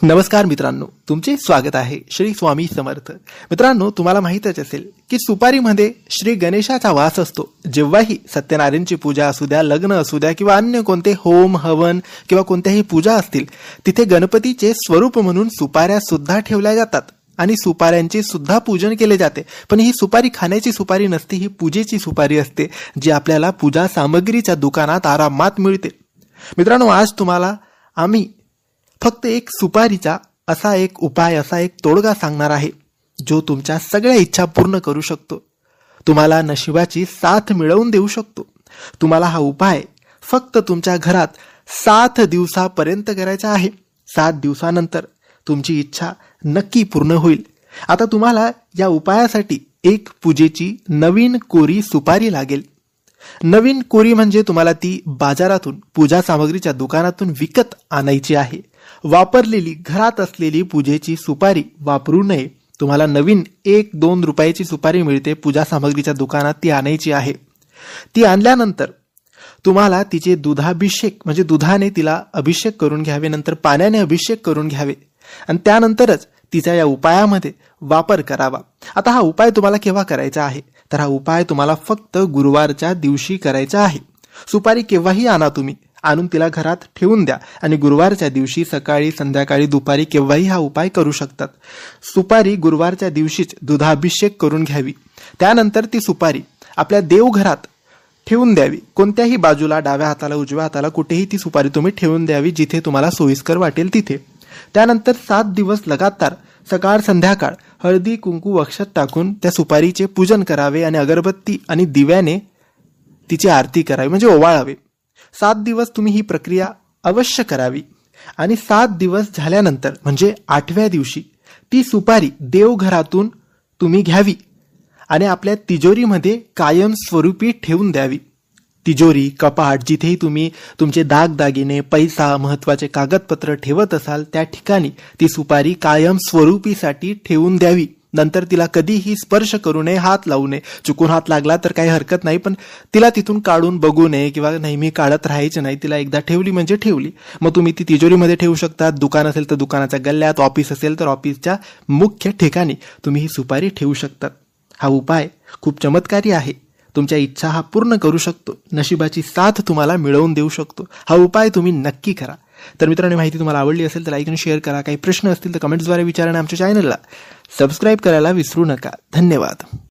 नमस्कार मित्रांनो, तुमचे स्वागत आहे श्री स्वामी समर्थ. मित्रांनो, तुम्हाला माहीतच असेल की सुपारीमध्ये श्री गणेशाचा वास असतो. जेव्हाही सत्यनारायणची पूजा असू द्या, लग्न असू द्या किंवा अन्य कोणते होम हवन किंवा कोणत्याही पूजा असतील, तिथे गणपतीचे स्वरूप म्हणून सुपाऱ्या सुद्धा ठेवल्या जातात आणि सुपाऱ्यांचे सुद्धा पूजन केले जाते. पण ही सुपारी खाण्याची सुपारी नसते, ही पूजेची सुपारी असते, जी आपल्याला पूजा सामग्रीच्या दुकानात आरामात मिळते. मित्रांनो, आज तुम्हाला आम्ही फक्त एक सुपारीचा असा एक उपाय, असा एक तोडगा सांगणार आहे, जो तुमच्या सगळ्या इच्छा पूर्ण करू शकतो, तुम्हाला नशिबाची साथ मिळवून देऊ शकतो. तुम्हाला हा उपाय फक्त तुमच्या घरात 7 दिवसापर्यंत करायचा आहे. 7 दिवसानंतर तुमची इच्छा नक्की पूर्ण होईल. आता तुम्हाला या उपायासाठी एक पूजेची नवीन कोरी सुपारी लागेल. नवीन कोरी म्हणजे तुम्हाला ती बाजारातून, पूजा सामग्रीच्या दुकानातून विकत आणायची आहे. वापरलेली घरात असलेली पूजेची सुपारी वापरू नये. तुम्हाला नवीन 1-2 रुपयाची सुपारी मिळते पूजा सामग्रीच्या दुकानात, ती आणायची आहे. ती आणल्यानंतर तुम्हाला तिचे दुधाभिषेक म्हणजे दुधाने तिला अभिषेक करून घ्यावे, नंतर पाण्याने अभिषेक करून घ्यावे आणि त्यानंतरच तिचा या उपायामध्ये वापर करावा. आता हा उपाय तुम्हाला केव्हा करायचा आहे, तर हा उपाय तुम्हाला फक्त गुरुवारच्या दिवशी करायचा आहे. सुपारी केव्हाही आणा, तुम्ही आणून तिला घरात ठेवून द्या आणि गुरुवारच्या दिवशी सकाळी, संध्याकाळी, दुपारी केव्हाही हा उपाय करू शकतात. सुपारी गुरुवारच्या दिवशीच दुधाभिषेक करून घ्यावी. त्यानंतर ती सुपारी आपल्या देवघरात ठेवून द्यावी. कोणत्याही बाजूला, डाव्या हाताला, उजव्या हाताला, कुठेही ती सुपारी तुम्ही ठेवून द्यावी, जिथे तुम्हाला सोयीस्कर वाटेल तिथे. त्यानंतर 7 दिवस लगातार सकाळ संध्याकाळ हळदी कुंकू अक्षत टाकून त्या सुपारीचे पूजन करावे आणि अगरबत्ती आणि दिव्याने तिची आरती करावी, म्हणजे ओवाळावे. 7 दिवस तुम्ही ही प्रक्रिया अवश्य करावी आणि 7 दिवस झाल्यानंतर म्हणजे 8व्या दिवशी ती सुपारी देवघरातून तुम्ही घ्यावी आणि आपल्या तिजोरीमध्ये कायमस्वरूपी ठेवून द्यावी. तिजोरी, कपाट, जिथेही तुम्ही तुमचे दागदागिने, पैसा, महत्वाचे कागदपत्र ठेवत असाल, त्या ठिकाणी ती सुपारी कायमस्वरूपीसाठी ठेवून द्यावी. नंतर तिला कधीही स्पर्श करू नये, हात लावू नये. चुकून हात लागला तर काही हरकत नाही, पण तिला तिथून काढून बघू नये किंवा नेहमी काढत राहायचं नाही. तिला एकदा ठेवली म्हणजे ठेवली. मग तुम्ही ती तिजोरीमध्ये ठेवू शकता. दुकान असेल तर दुकानाच्या गल्ल्यात, ऑफिस असेल तर ऑफिसच्या मुख्य ठिकाणी तुम्ही ही सुपारी ठेवू शकतात. हा उपाय खूप चमत्कारी आहे. तुमच्या इच्छा हा पूर्ण करू शकतो. नशिबाची साथ तुम्हाला मिळवून देऊ शकतो. हा उपाय तुम्ही नक्की करा. तर मित्रांनो, माहिती तुम्हाला आवडली असेल तर लाईक आणि शेअर करा. काही प्रश्न असतील तर कमेंट्सद्वारे विचारा आणि आमच्या चॅनलला सबस्क्राईब करायला विसरू नका. धन्यवाद.